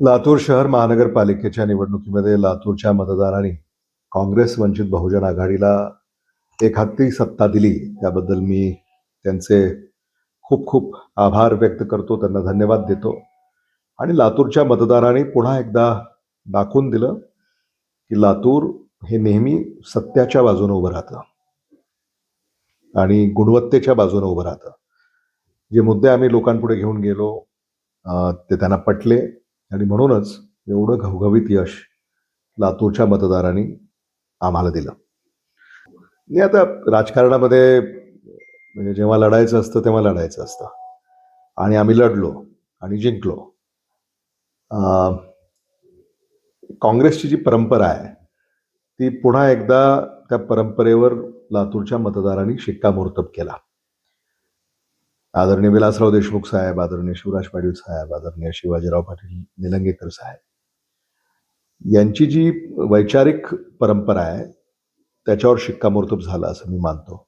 लातूर शहर महानगरपालिकेच्या निवडणुकीमध्ये लातूरच्या मतदारांनी काँग्रेस वंचित बहुजन आघाडीला एक हाती सत्ता दिली, त्याबद्दल मी त्यांचे खूप खूप आभार व्यक्त करतो, त्यांना धन्यवाद देतो. आणि लातूरच्या मतदारांनी पुन्हा एकदा दाखवून दिलं की लातूर हे नेहमी सत्याच्या बाजूने उभं राहतं आणि गुणवत्तेच्या बाजूने उभं राहतं. जे मुद्दे आम्ही लोकांपुढे घेऊन गेलो ते त्यांना पटले आणि म्हणूनच एवढं घवघवीत यश लातूरच्या मतदारांनी आम्हाला दिलं. नाही, आता राजकारणामध्ये म्हणजे जेव्हा लढायचं असतं तेव्हा लढायचं असतं आणि आम्ही लढलो आणि जिंकलो. काँग्रेसची जी परंपरा आहे ती पुन्हा एकदा त्या परंपरेवर लातूरच्या मतदारांनी शिक्कामोर्तब केला. आदरणीय विलासराव देशमुख साहेब, आदरणीय शिवराज पाटील साहेब, आदरणीय शिवाजीराव पाटील निलंगेकर साहेब यांची जी वैचारिक परंपरा आहे त्याच्यावर शिक्कामोर्तब झालं असं मी मानतो.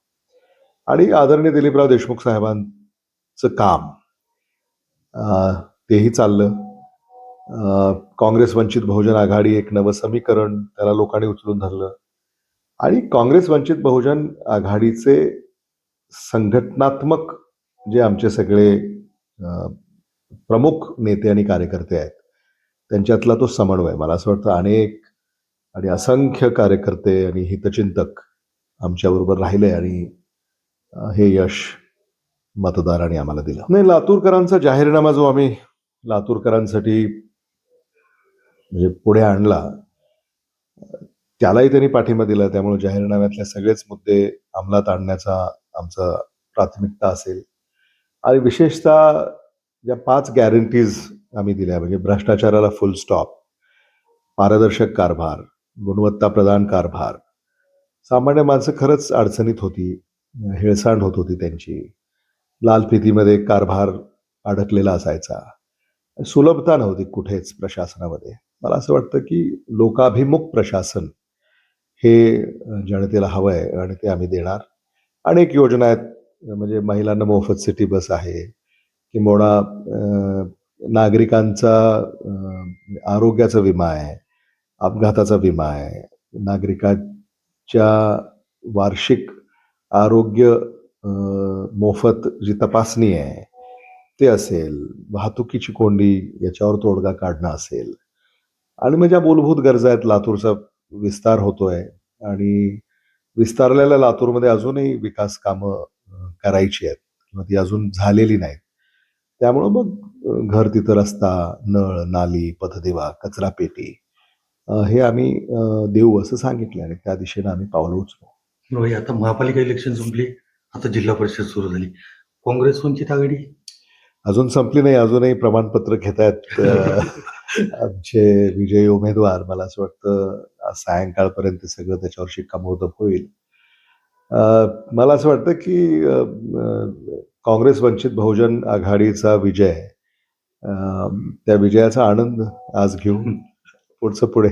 आणि आदरणीय दिलीपराव देशमुख साहेबांचं काम तेही चाललं. काँग्रेस वंचित बहुजन आघाडी एक नवं समीकरण त्याला लोकांनी उचलून धरलं आणि काँग्रेस वंचित बहुजन आघाडीचे संघटनात्मक जे आमचे सगळे प्रमुख नेते आणि कार्यकर्ते आहेत त्यांच्यातला तो समन्वय, मला असं वाटतं अनेक आणि असंख्य कार्यकर्ते आणि हितचिंतक आमच्याबरोबर राहिले आणि हे यश मतदारांनी आम्हाला दिलं. नाही, लातूरकरांचा जाहीरनामा जो आम्ही लातूरकरांसाठी म्हणजे पुढे आणला त्यालाही त्यांनी पाठिंबा दिला. त्यामुळे जाहीरनाम्यातले सगळेच मुद्दे अंमलात आणण्याचा आमचा प्राथमिकता असेल. आणि विशेषतः ज्या 5 गॅरंटीज आम्ही दिल्या म्हणजे भ्रष्टाचाराला फुल स्टॉप, पारदर्शक कारभार, गुणवत्ता प्रदान कारभार. सामान्य माणसं खरंच अडचणीत होती, हेळसांड होत होती त्यांची, लालफितीमध्ये कारभार अडकलेला असायचा, सुलभता नव्हती कुठेच प्रशासनामध्ये. मला असं वाटतं की लोकाभिमुख प्रशासन हे जनतेला हवं आहे आणि ते आम्ही देणार. अनेक योजना आहेत, म्हणजे महिलांना मोफत सिटी बस आहे, किंवा नागरिकांचा आरोग्याचा विमा आहे, अपघाताचा विमा आहे, नागरिकांच्या वार्षिक आरोग्य मोफत जी तपासणी आहे ते असेल, वाहतुकीची कोंडी याच्यावर तोडगा काढणं असेल, आणि मग ज्या मूलभूत गरजा आहेत, लातूरचा विस्तार होतोय आणि विस्तारलेल्या लातूरमध्ये अजूनही विकास कामं करायची आहेत किंवा ती अजून झालेली नाहीत. त्यामुळं मग घर तिथं रस्ता, नळ, नाली, पथदिवा, कचरा पेटी हे आम्ही देऊ असं सांगितलं आणि त्या दिशेनं आम्ही पावलं उचलू. आता महापालिका इलेक्शन संपली, आता जिल्हा परिषद सुरू झाली. काँग्रेस वंचित आघाडी अजून संपली नाही, अजूनही प्रमाणपत्र घेत आहेत आमचे विजयी उमेदवार. मला असं वाटतं सायंकाळपर्यंत सगळं त्याच्यावर शिक्कामोर्तब होईल. मला असं वाटतं की काँग्रेस वंचित बहुजन आघाडीचा विजय, त्या विजयाचा आनंद आज घेऊ, पुढचं पुढे.